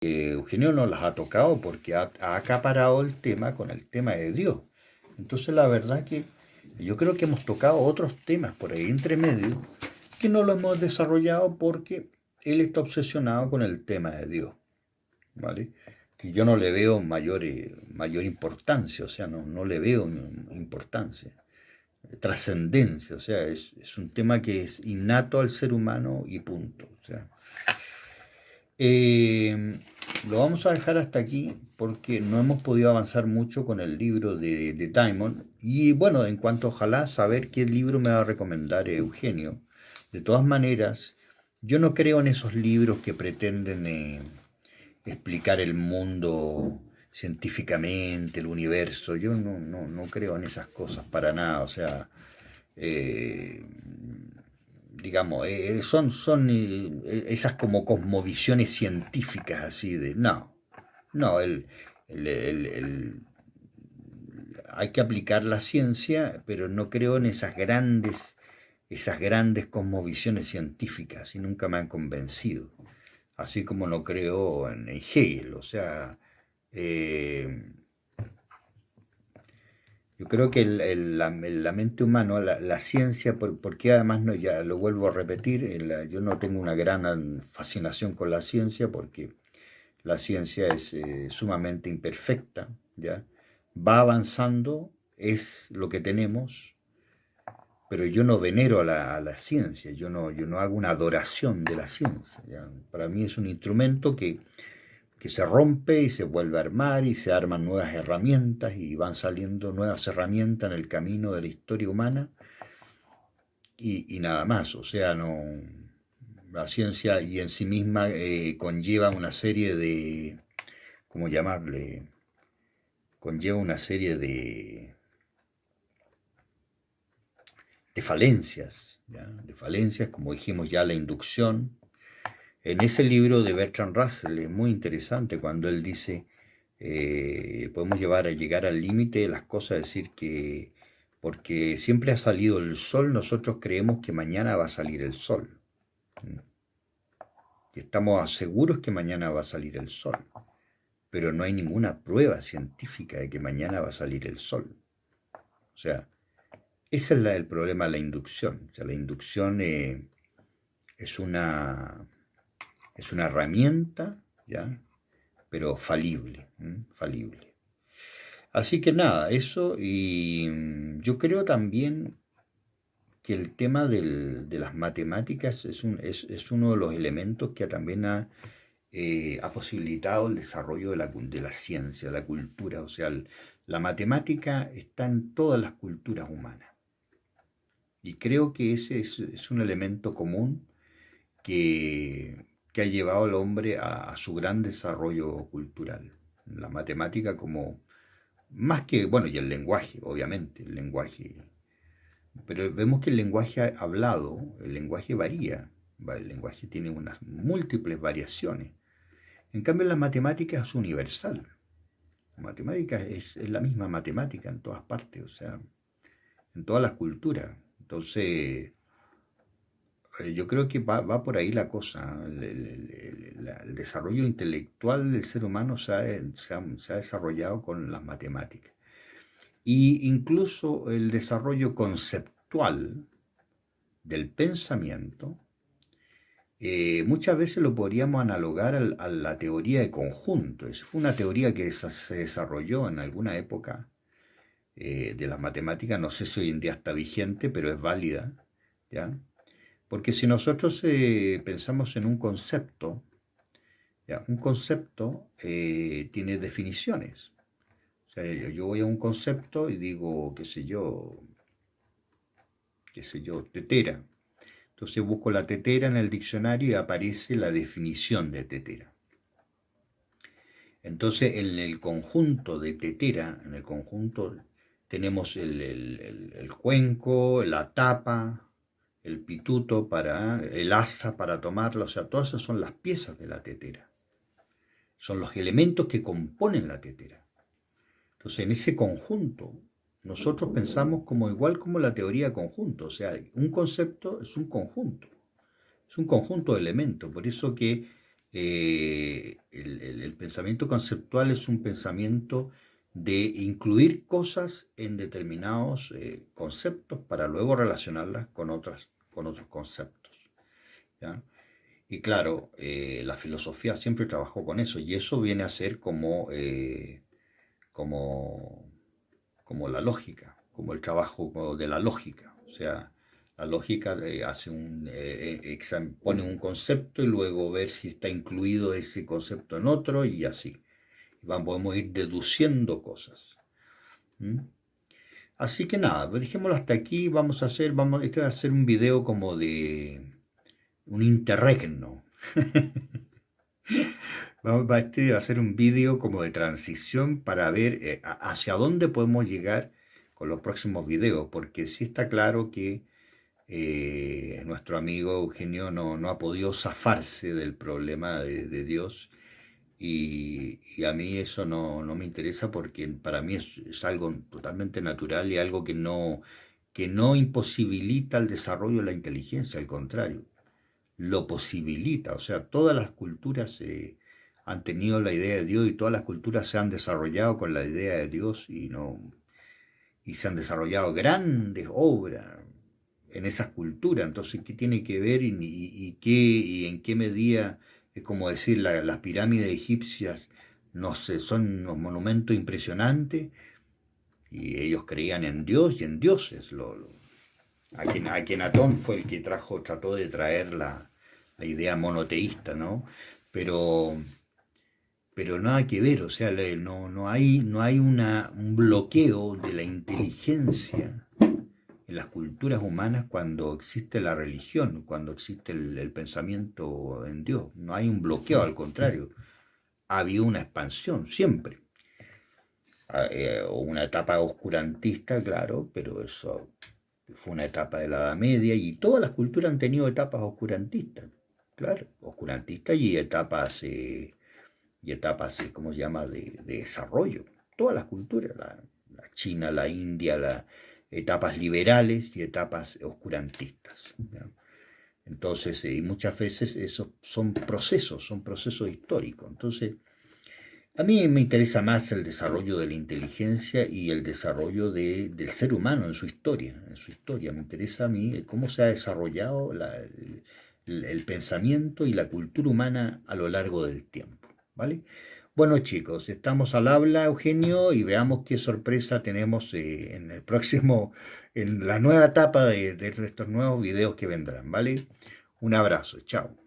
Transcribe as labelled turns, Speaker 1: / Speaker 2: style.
Speaker 1: Eugenio no las ha tocado porque ha acaparado el tema con el tema de Dios. Entonces la verdad que yo creo que hemos tocado otros temas por ahí entre medio que no lo hemos desarrollado porque él está obsesionado con el tema de Dios, ¿vale? Que yo no le veo mayor importancia, o sea, no le veo importancia, trascendencia, o sea, es un tema que es innato al ser humano y punto. O sea, eh, lo vamos a dejar hasta aquí porque no hemos podido avanzar mucho con el libro de Diamond. Y bueno, en cuanto ojalá saber qué libro me va a recomendar Eugenio. De todas maneras, yo no creo en esos libros que pretenden explicar el mundo científicamente, el universo. Yo no creo en esas cosas para nada. O sea, eh, digamos, esas como cosmovisiones científicas así de, no, hay que aplicar la ciencia, pero no creo en esas grandes cosmovisiones científicas y nunca me han convencido, así como no creo en Hegel, o sea, eh, yo creo que la mente humana, la ciencia, porque además no, ya lo vuelvo a repetir, yo no tengo una gran fascinación con la ciencia porque la ciencia es sumamente imperfecta, ¿ya? Va avanzando, es lo que tenemos, pero yo no venero a la ciencia, yo no hago una adoración de la ciencia, ¿ya? Para mí es un instrumento que se rompe y se vuelve a armar y se arman nuevas herramientas y van saliendo nuevas herramientas en el camino de la historia humana y nada más. O sea, no, la ciencia y en sí misma conlleva una serie de, ¿cómo llamarle? Conlleva una serie de falencias, ¿ya? De falencias, como dijimos ya, la inducción. En ese libro de Bertrand Russell es muy interesante cuando él dice, podemos llegar al límite de las cosas, decir que porque siempre ha salido el sol, nosotros creemos que mañana va a salir el sol. Y estamos seguros que mañana va a salir el sol, pero no hay ninguna prueba científica de que mañana va a salir el sol. O sea, ese es el problema de la inducción. O sea, la inducción es una, es una herramienta, ¿ya? Pero falible, falible. Así que nada, eso y yo creo también que el tema de las matemáticas es uno de los elementos que también ha posibilitado el desarrollo de la ciencia, de la cultura. O sea, la matemática está en todas las culturas humanas. Y creo que ese es un elemento común que ha llevado al hombre a su gran desarrollo cultural. La matemática como, más que, bueno, y el lenguaje, obviamente, el lenguaje. Pero vemos que el lenguaje hablado, el lenguaje varía, el lenguaje tiene unas múltiples variaciones. En cambio, la matemática es universal. La matemática es la misma matemática en todas partes, o sea, en todas las culturas. Entonces, yo creo que va por ahí la cosa. El desarrollo intelectual del ser humano se ha desarrollado con las matemáticas. Y incluso el desarrollo conceptual del pensamiento, muchas veces lo podríamos analogar a la teoría de conjuntos. Fue una teoría que se desarrolló en alguna época de las matemáticas, no sé si hoy en día está vigente, pero es válida, ¿ya? Porque si nosotros pensamos en un concepto, ¿ya? Un concepto tiene definiciones. O sea, yo voy a un concepto y digo, qué sé yo, tetera. Entonces busco la tetera en el diccionario y aparece la definición de tetera. Entonces en el conjunto de tetera, en el conjunto tenemos el cuenco, la tapa, el pituto el asa para tomarla, o sea, todas esas son las piezas de la tetera. Son los elementos que componen la tetera. Entonces, en ese conjunto, nosotros pensamos igual como la teoría de conjunto, o sea, un concepto es un conjunto de elementos, por eso que el pensamiento conceptual es un pensamiento de incluir cosas en determinados conceptos para luego relacionarlas con otros conceptos, ¿ya? Y claro, la filosofía siempre trabajó con eso, y eso viene a ser como, como la lógica, como el trabajo de la lógica. O sea, la lógica pone un concepto y luego ver si está incluido ese concepto en otro y así. Podemos ir deduciendo cosas. ¿Mm? Así que nada, pues dejémoslo hasta aquí. Este va a ser un video como de un interregno. Este va a ser un vídeo como de transición para ver hacia dónde podemos llegar con los próximos videos, porque sí está claro que nuestro amigo Eugenio no ha podido zafarse del problema de Dios, y a mí eso no me interesa porque para mí es algo totalmente natural y algo que no imposibilita el desarrollo de la inteligencia, al contrario lo posibilita. O sea, todas las culturas han tenido la idea de Dios y todas las culturas se han desarrollado con la idea de Dios y se han desarrollado grandes obras en esas culturas. Entonces, ¿qué tiene que ver y en qué medida, es como decir, las pirámides egipcias no sé, son unos monumentos impresionantes y ellos creían en Dios y en dioses? Akenatón fue el que trató de traer la idea monoteísta, ¿no? Pero, pero nada que ver, o sea, no hay un bloqueo de la inteligencia en las culturas humanas cuando existe la religión, cuando existe el pensamiento en Dios. No hay un bloqueo, al contrario, ha habido una expansión siempre. O una etapa oscurantista, claro, pero eso fue una etapa de la Edad Media y todas las culturas han tenido etapas oscurantistas, claro, oscurantistas y etapas, ¿cómo se llama?, de desarrollo. Todas las culturas, la China, la India, etapas liberales y etapas oscurantistas, ¿ya? Entonces, y muchas veces esos son procesos históricos. Entonces, a mí me interesa más el desarrollo de la inteligencia y el desarrollo del ser humano en su historia. En su historia me interesa a mí cómo se ha desarrollado el pensamiento y la cultura humana a lo largo del tiempo, ¿vale? Bueno, chicos, estamos al habla, Eugenio, y veamos qué sorpresa tenemos en el próximo, en la nueva etapa de estos nuevos videos que vendrán, ¿vale? Un abrazo, chao.